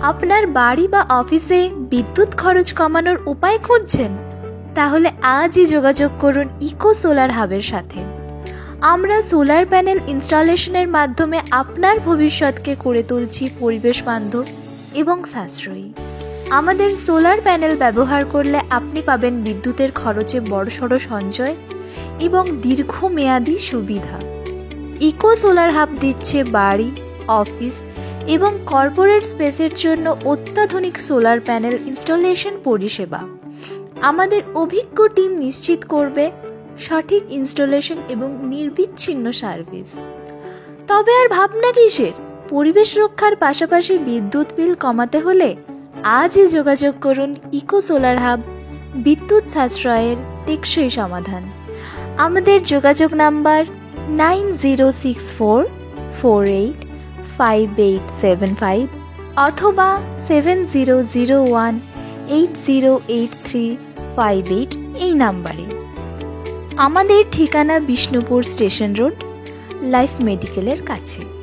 আপনার বাড়ি বা অফিসে বিদ্যুৎ খরচ কমানোর উপায় খুঁজছেন? তাহলে আজই যোগাযোগ করুন ইকো সোলার হাবের সাথে। আমরা সোলার প্যানেল ইনস্টলেশনের মাধ্যমে আপনার ভবিষ্যৎকে করে তুলছি পরিবেশ বান্ধব এবং সাশ্রয়ী। আমাদের সোলার প্যানেল ব্যবহার করলে আপনি পাবেন বিদ্যুতের খরচে বড়সড় সঞ্চয় এবং দীর্ঘমেয়াদী সুবিধা। ইকো সোলার হাব দিচ্ছে বাড়ি, অফিস এবং কর্পোরেট স্পেসের জন্য অত্যাধুনিক সোলার প্যানেল ইনস্টলেশন পরিষেবা। আমাদের অভিজ্ঞ টিম নিশ্চিত করবে সঠিক ইনস্টলেশন এবং নির্বিচ্ছিন্ন সার্ভিস। তবে আর ভাবনা কিসের? পরিবেশ রক্ষার পাশাপাশি বিদ্যুৎ বিল কমাতে হলে আজই যোগাযোগ করুন ইকো সোলার হাব, বিদ্যুৎ সাশ্রয়ের টেকসই সমাধান। আমাদের যোগাযোগ নাম্বার 9064485875 অথবা 7001808358 এই নাম্বারে। আমাদের ঠিকানা বিষ্ণুপুর স্টেশন রোড, লাইফ মেডিকেলের কাছে।